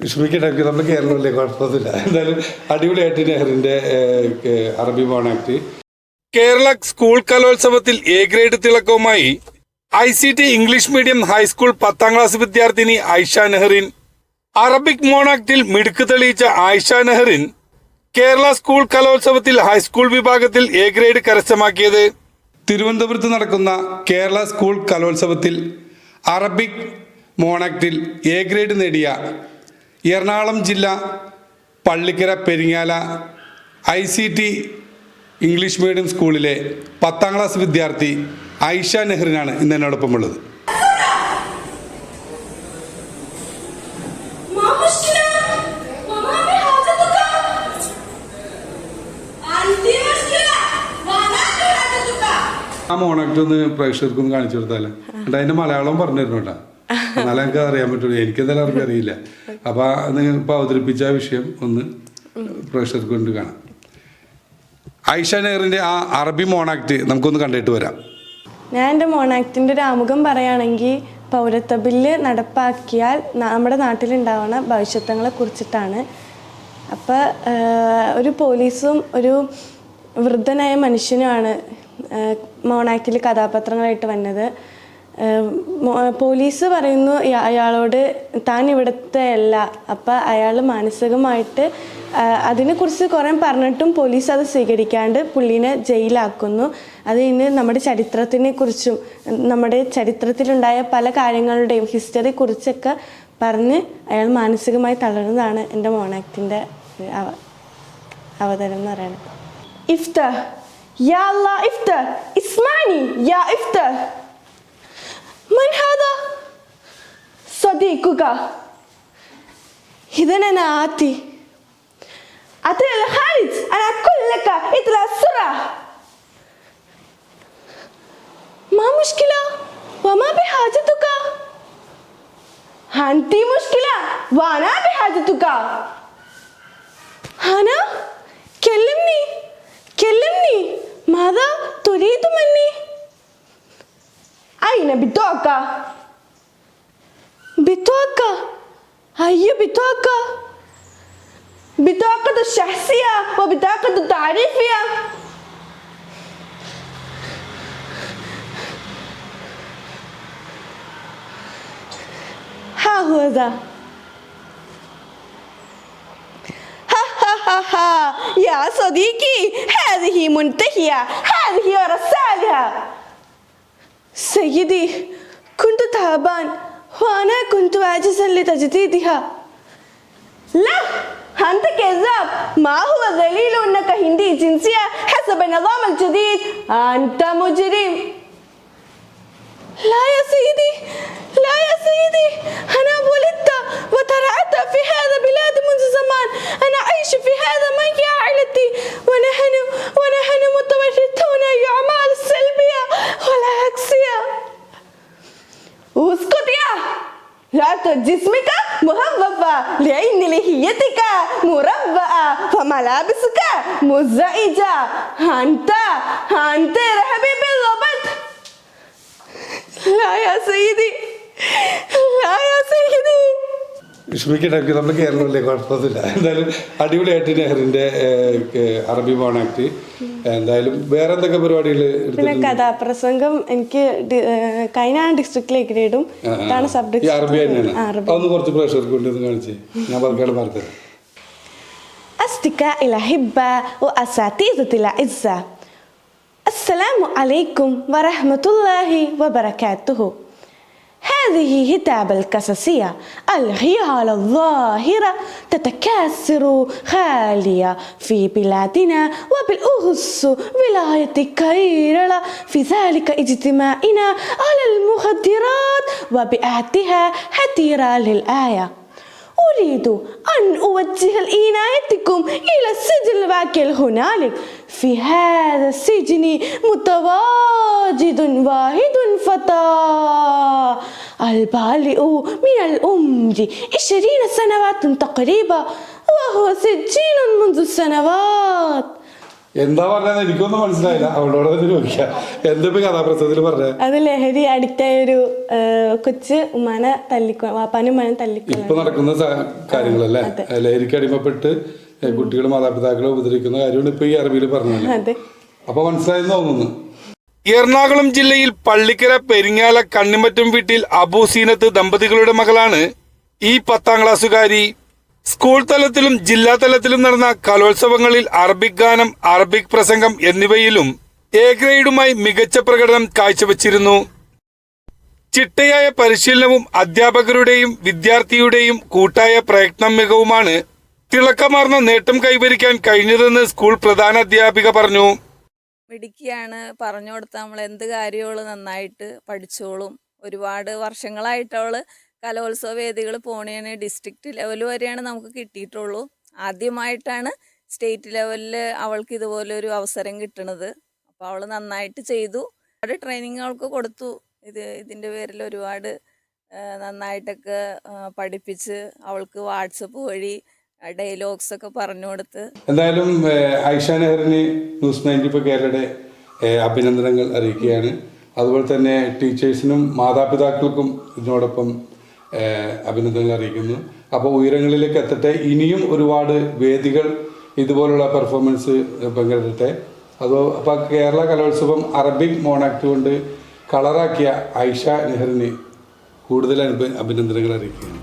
വിഷമിക്കട്ടെ, നമ്മൾ കേരളത്തിലെ കുഴപ്പമൊന്നുമില്ല. എന്തായാലും അടിപൊളിയായിട്ട് നെഹ്റിന്റെ അറബി മോണാക്ട്. കേരള സ്കൂൾ കലോത്സവത്തിൽ എ ഗ്രേഡ് തിളക്കവുമായി ICT ഇംഗ്ലീഷ് മീഡിയം ഹൈസ്കൂൾ 10ാം ക്ലാസ് വിദ്യാർത്ഥിനി ആയിഷ നെഹ്റിൻ. അറബിക് മോണാക്ടിൽ മിടുക്ക് തെളിയിച്ച ആയിഷ നെഹ്റിൻ കേരള സ്കൂൾ കലോത്സവത്തിൽ ഹൈസ്കൂൾ വിഭാഗത്തിൽ എ ഗ്രേഡ് കരസ്ഥമാക്കിയത്. തിരുവനന്തപുരത്ത് നടക്കുന്ന കേരള സ്കൂൾ കലോത്സവത്തിൽ അറബിക് മോണാക്ടിൽ എ ഗ്രേഡ് നേടിയ എറണാകുളം ജില്ല Pallikkara Peringala ICT English medium സ്കൂളിലെ 10ാം ക്ലാസ് വിദ്യാർത്ഥി ആയിഷ നെഹ്റിനാണ് ഇന്ന് എന്നോടൊപ്പം ഉള്ളത്. ആ മോണാക്ട് ഒന്ന് പ്രേക്ഷകർക്കൊന്ന് കാണിച്ചു കൊടുത്താലേ, എന്നിട്ട് അതിന്റെ മലയാളം പറഞ്ഞു തരണം കേട്ടോ, എന്നാലും എനിക്ക് അറിയാൻ പറ്റുള്ളൂ. എനിക്കെന്തായാലും അവർക്ക് അറിയില്ല. അപ്പൊ നിങ്ങൾ ഇപ്പൊ അവതരിപ്പിച്ച വിഷയം ഒന്ന് പ്രേക്ഷകർക്ക് കൊണ്ട് കാണാം. ആയിഷ നെഹ്റിന്റെ ആ അറബി മോണാക്ട് നമുക്കൊന്ന് കണ്ടിട്ട് വരാം. ഞാൻ എൻ്റെ മോണാക്ടിൻ്റെ ഒരു ആമുഖം പറയുകയാണെങ്കിൽ, പൗരത്വ ബില്ല് നടപ്പാക്കിയാൽ നമ്മുടെ നാട്ടിലുണ്ടാവുന്ന ഭവിഷ്യത്തുകളെ കുറിച്ചിട്ടാണ്. അപ്പോൾ ഒരു പോലീസും ഒരു വൃദ്ധനായ മനുഷ്യനുമാണ് മോണാക്ടിൽ കഥാപാത്രങ്ങളായിട്ട് വന്നത്. പോലീസ് പറയുന്നു അയാളോട് താൻ ഇവിടുത്തെ അല്ല. അപ്പം അയാൾ മാനസികമായിട്ട് അതിനെക്കുറിച്ച് കുറേ പറഞ്ഞിട്ടും പോലീസ് അത് സ്വീകരിക്കാണ്ട് പുള്ളീനെ ജയിലാക്കുന്നു. അത് ഇന്ന് നമ്മുടെ ചരിത്രത്തിനെ കുറിച്ചും നമ്മുടെ ചരിത്രത്തിലുണ്ടായ പല കാര്യങ്ങളുടെയും ഹിസ്റ്ററി കുറിച്ചൊക്കെ പറഞ്ഞ് അയാൾ മാനസികമായി തളർന്നതാണ് എൻ്റെ മോണാക്ടിൻ്റെ അവതരണം എന്ന് പറയുന്നത്. ഇഫ്താർ يا الله افتح اسمعني يا افتح من هذا صديقك اذا انا اتي الخارج انا اقول لك اطلع بسرعه ما مشكله وما بحاجتك انت مشكله وانا بحاجتك انا كلمني ماذا تريد مني أين بطاقة أي بطاقة الشخصية وبطاقة التعريفية. ها هو ذا. يا صديقي هذه منتهية، هذه رسالة. سيدي كنت تعبان وأنا كنت عاجزا لتجديدها. لا أنت كذاب، ما هو دليل أنك هندي جنسية حسب النظام الجديد؟ أنت مجرم. لا يا سيدي أنا ولدت وترعت في هذا البلاد منذ زمان. أنا أعيش في هذا مع عائلتي ونحن متورطون الأعمال السلبية والعكسية. اسكت يا لا جسمك مهففة لأن لحيتك مربعة وملابسك مزعجة. أنت رهبي بالضبط. لا يا سيدي വിഷമിക്കട്ടെ, നമ്മൾ കേരളത്തിലെ കുഴപ്പമൊന്നുമില്ല. എന്തായാലും അടിപൊളിയായിട്ട് നെഹ്റിന്റെ അറബി മോണാക്ട്. എന്തായാലും വേറെ എന്തൊക്കെ പരിപാടികൾ? പിന്നെ കഥാപ്രസംഗം എനിക്ക് കഴിഞ്ഞ ഡിസ്ട്രിക്റ്റിൽ എ ഗ്രേഡും സബ്ജക്ട് അറബി തന്നെയാണ്. അതൊന്ന് കുറച്ച് പ്രേക്ഷകർക്ക് കൊണ്ടൊന്ന് കാണിച്ചേ, ഞാൻ പറഞ്ഞാണ് പറഞ്ഞത്. أصدقائي الأحبة وأساتذتي الأعزاء، السلام عليكم ورحمة الله وبركاته. هذه هتاب القصصية الخيال الظاهرة تتكاثر خالية في بلادنا وبالأخص ولاية كيرلا، في ذلك اجتماعنا على المخدرات وبيعتها حتيرة للآية. أريد أن أوجه عنايتكم إلى السجن الواقع هنالك. في هذا السجن متواجد واحد فتى البالغ من العمر 20 سنوات تقريبا، وهو سجين منذ سنوات. എന്താ പറഞ്ഞത് എനിക്കൊന്നും മനസ്സിലായില്ല. അവളോട് തന്നെ ചോദിക്കാം. എന്തിപ്പോ കഥാപ്രസംഗത്തിൽ പറഞ്ഞ? അത് ലഹരി അഡിക്റ്റായ ഒരു കൊച്ച് ഉമ്മാനെ വാപ്പാനും ഉമ്മാനെ ഇപ്പൊ നടക്കുന്ന കാര്യങ്ങളല്ലേ? ലഹരിക്ക് അടിമപ്പെട്ട് കുട്ടികൾ മാതാപിതാക്കളെ ഉപദ്രവിക്കുന്ന കാര്യമാണ് ഇപ്പൊ ഈ അറബിയിൽ പറഞ്ഞത്. അപ്പൊ മനസ്സിലായെന്ന് തോന്നുന്നു. എറണാകുളം ജില്ലയിൽ പള്ളിക്കര പെരിങ്ങാല കണ്ണിമറ്റം വീട്ടിൽ അബൂസീനത്ത് ദമ്പതികളുടെ മകളാണ് ഈ 10ാം ക്ലാസ്സുകാരി. സ്കൂൾ തലത്തിലും ജില്ലാ തലത്തിലും നടന്ന കലോത്സവങ്ങളിൽ അറബിക് ഗാനം, അറബിക് പ്രസംഗം എന്നിവയിലും എ ഗ്രേഡുമായി മികച്ച പ്രകടനം കാഴ്ചവെച്ചിരുന്നു. ചിട്ടയായ പരിശീലനവും അധ്യാപകരുടെയും വിദ്യാർത്ഥിയുടെയും കൂട്ടായ പ്രയത്നം മികവുമാണ് തിളക്കമാർന്ന നേട്ടം കൈവരിക്കാൻ കഴിഞ്ഞതെന്ന് സ്കൂൾ പ്രധാന അധ്യാപിക പറഞ്ഞു. മിടുക്കിയാണ്, പറഞ്ഞു കൊടുത്താൽ നമ്മൾ എന്ത് കാര്യവും നന്നായിട്ട് പഠിച്ചോളും. ഒരുപാട് വർഷങ്ങളായിട്ട് അവൾ കലോത്സവ വേദികൾ പോണേന് ഡിസ്ട്രിക്റ്റ് ലെവൽ വരെയാണ് നമുക്ക് കിട്ടിയിട്ടുള്ളൂ. ആദ്യമായിട്ടാണ് സ്റ്റേറ്റ് ലെവലിൽ അവൾക്ക് ഇതുപോലെ ഒരു അവസരം കിട്ടുന്നത്. അപ്പോൾ അവൾ നന്നായിട്ട് ചെയ്തു. ഒരുപാട് ട്രെയിനിങ് അവൾക്ക് കൊടുത്തു. ഇതിൻ്റെ പേരിൽ ഒരുപാട് നന്നായിട്ടൊക്കെ പഠിപ്പിച്ച് അവൾക്ക് വാട്സപ്പ് വഴി ഡയലോഗ്സ് ഒക്കെ പറഞ്ഞു കൊടുത്ത്. എന്തായാലും ഐഷ നെഹ്റിന് ന്യൂസ് 94 കേരളയുടെ അഭിനന്ദനങ്ങൾ അറിയിക്കുകയാണ്. അതുപോലെ തന്നെ ടീച്ചേഴ്സിനും മാതാപിതാക്കൾക്കും ഇതിനോടൊപ്പം അഭിനന്ദനങ്ങൾ അറിയിക്കുന്നു. അപ്പോൾ ഉയരങ്ങളിലേക്ക് എത്തട്ടെ. ഇനിയും ഒരുപാട് വേദികൾ ഇതുപോലുള്ള പെർഫോമൻസ് പങ്കെടുക്കട്ടെ. അപ്പോൾ കേരള കലോത്സവം അറബിക് മോണാക്ട് കൊണ്ട് കളറാക്കിയ ഐഷ നെഹ്റിന് കൂടുതൽ അഭിനന്ദനങ്ങൾ അറിയിക്കുകയാണ്.